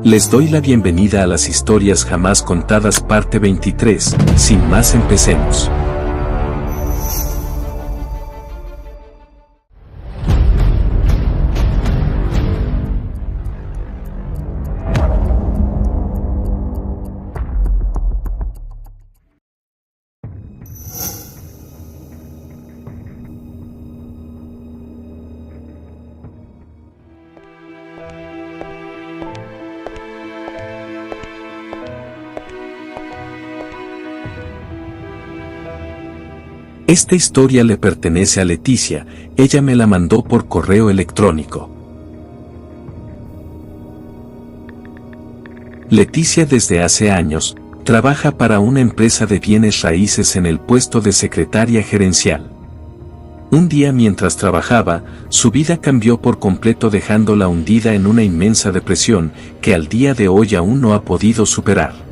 Les doy la bienvenida a las historias jamás contadas parte 23, sin más empecemos. Esta historia le pertenece a Leticia, ella me la mandó por correo electrónico. Leticia desde hace años, trabaja para una empresa de bienes raíces en el puesto de secretaria gerencial. Un día mientras trabajaba, su vida cambió por completo dejándola hundida en una inmensa depresión que al día de hoy aún no ha podido superar.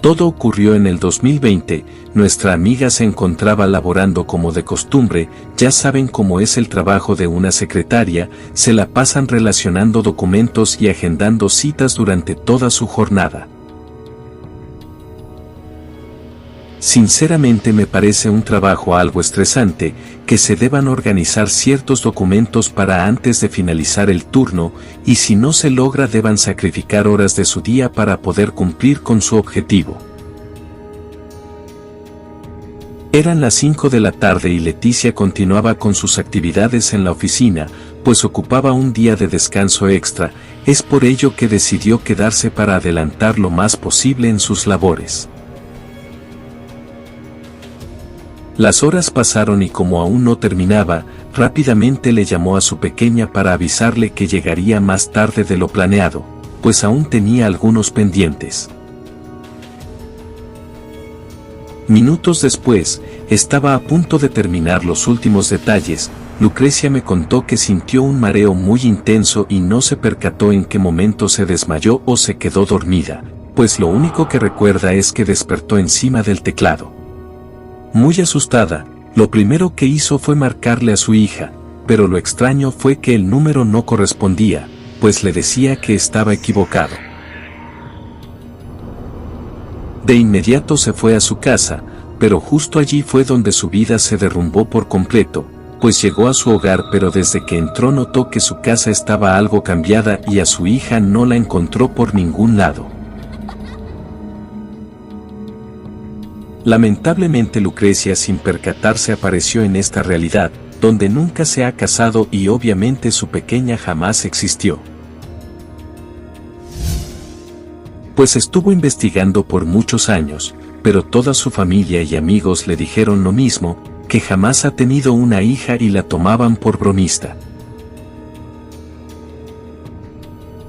Todo ocurrió en el 2020, nuestra amiga se encontraba laborando como de costumbre, ya saben cómo es el trabajo de una secretaria, se la pasan relacionando documentos y agendando citas durante toda su jornada. Sinceramente me parece un trabajo algo estresante, que se deban organizar ciertos documentos para antes de finalizar el turno, y si no se logra deban sacrificar horas de su día para poder cumplir con su objetivo. Eran las 5 de la tarde y Leticia continuaba con sus actividades en la oficina, pues ocupaba un día de descanso extra, es por ello que decidió quedarse para adelantar lo más posible en sus labores. Las horas pasaron y como aún no terminaba, rápidamente le llamó a su pequeña para avisarle que llegaría más tarde de lo planeado, pues aún tenía algunos pendientes. Minutos después, estaba a punto de terminar los últimos detalles, Lucrecia me contó que sintió un mareo muy intenso y no se percató en qué momento se desmayó o se quedó dormida, pues lo único que recuerda es que despertó encima del teclado. Muy asustada, lo primero que hizo fue marcarle a su hija, pero lo extraño fue que el número no correspondía, pues le decía que estaba equivocado. De inmediato se fue a su casa, pero justo allí fue donde su vida se derrumbó por completo, pues llegó a su hogar pero desde que entró notó que su casa estaba algo cambiada y a su hija no la encontró por ningún lado. Lamentablemente Lucrecia sin percatarse apareció en esta realidad, donde nunca se ha casado y obviamente su pequeña jamás existió. Pues estuvo investigando por muchos años, pero toda su familia y amigos le dijeron lo mismo, que jamás ha tenido una hija y la tomaban por bromista.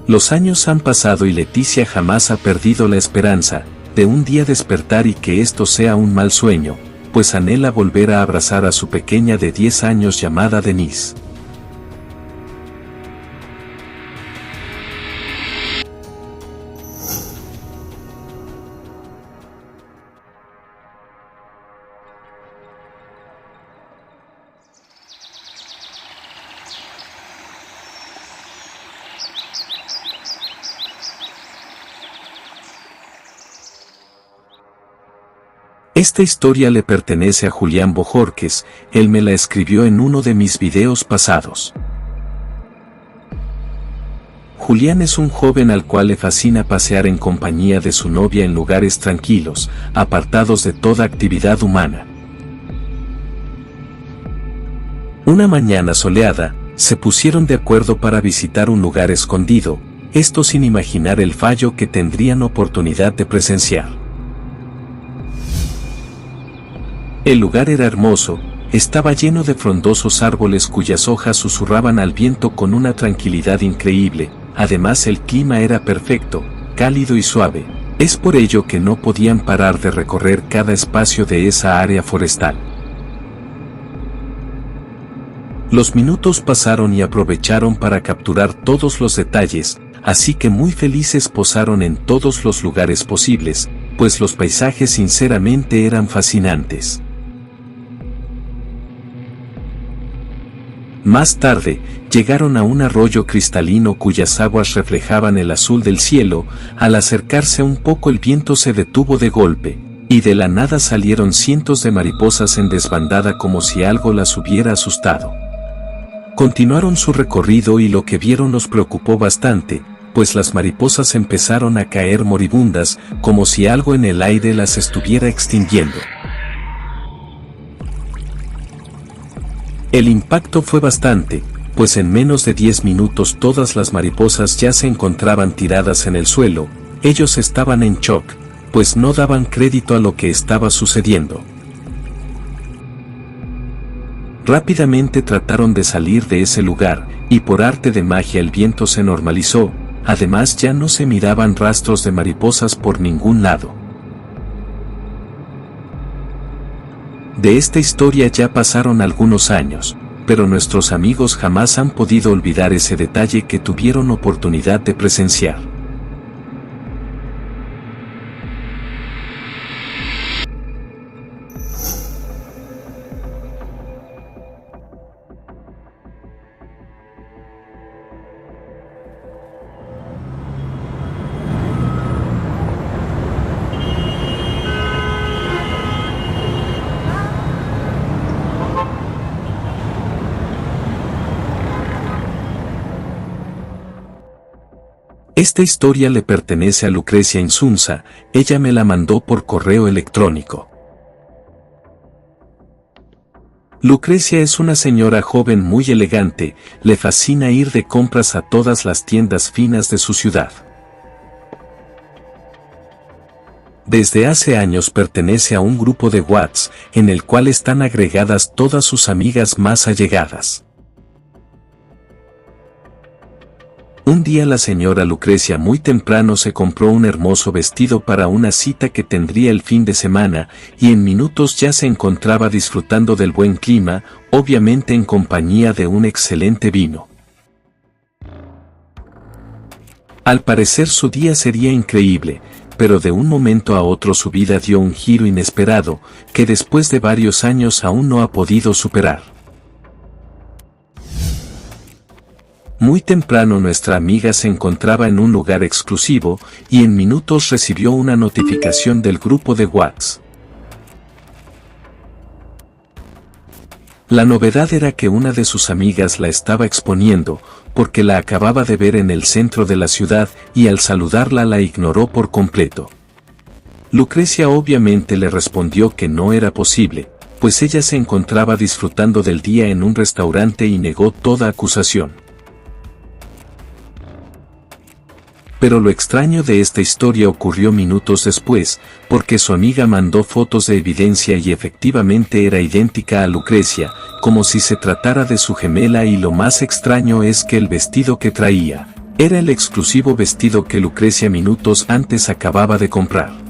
Los años han pasado y Leticia jamás ha perdido la esperanza de un día despertar y que esto sea un mal sueño, pues anhela volver a abrazar a su pequeña de 10 años llamada Denise. Esta historia le pertenece a Julián Bojorques, él me la escribió en uno de mis videos pasados. Julián es un joven al cual le fascina pasear en compañía de su novia en lugares tranquilos, apartados de toda actividad humana. Una mañana soleada, se pusieron de acuerdo para visitar un lugar escondido, esto sin imaginar el fallo que tendrían oportunidad de presenciar. El lugar era hermoso, estaba lleno de frondosos árboles cuyas hojas susurraban al viento con una tranquilidad increíble, además el clima era perfecto, cálido y suave, es por ello que no podían parar de recorrer cada espacio de esa área forestal. Los minutos pasaron y aprovecharon para capturar todos los detalles, así que muy felices posaron en todos los lugares posibles, pues los paisajes sinceramente eran fascinantes. Más tarde, llegaron a un arroyo cristalino cuyas aguas reflejaban el azul del cielo. Al acercarse un poco el viento se detuvo de golpe, y de la nada salieron cientos de mariposas en desbandada como si algo las hubiera asustado. Continuaron su recorrido y lo que vieron los preocupó bastante, pues las mariposas empezaron a caer moribundas, como si algo en el aire las estuviera extinguiendo. El impacto fue bastante, pues en menos de 10 minutos todas las mariposas ya se encontraban tiradas en el suelo. Ellos estaban en shock, pues no daban crédito a lo que estaba sucediendo. Rápidamente trataron de salir de ese lugar, y por arte de magia el viento se normalizó. Además ya no se miraban rastros de mariposas por ningún lado. De esta historia ya pasaron algunos años, pero nuestros amigos jamás han podido olvidar ese detalle que tuvieron oportunidad de presenciar. Esta historia le pertenece a Lucrecia Insunza, ella me la mandó por correo electrónico. Lucrecia es una señora joven muy elegante, le fascina ir de compras a todas las tiendas finas de su ciudad. Desde hace años pertenece a un grupo de WhatsApp, en el cual están agregadas todas sus amigas más allegadas. Un día la señora Lucrecia muy temprano se compró un hermoso vestido para una cita que tendría el fin de semana, y en minutos ya se encontraba disfrutando del buen clima, obviamente en compañía de un excelente vino. Al parecer su día sería increíble, pero de un momento a otro su vida dio un giro inesperado, que después de varios años aún no ha podido superar. Muy temprano nuestra amiga se encontraba en un lugar exclusivo, y en minutos recibió una notificación del grupo de WhatsApp. La novedad era que una de sus amigas la estaba exponiendo, porque la acababa de ver en el centro de la ciudad, y al saludarla la ignoró por completo. Lucrecia obviamente le respondió que no era posible, pues ella se encontraba disfrutando del día en un restaurante y negó toda acusación. Pero lo extraño de esta historia ocurrió minutos después, porque su amiga mandó fotos de evidencia y efectivamente era idéntica a Lucrecia, como si se tratara de su gemela, y lo más extraño es que el vestido que traía era el exclusivo vestido que Lucrecia minutos antes acababa de comprar.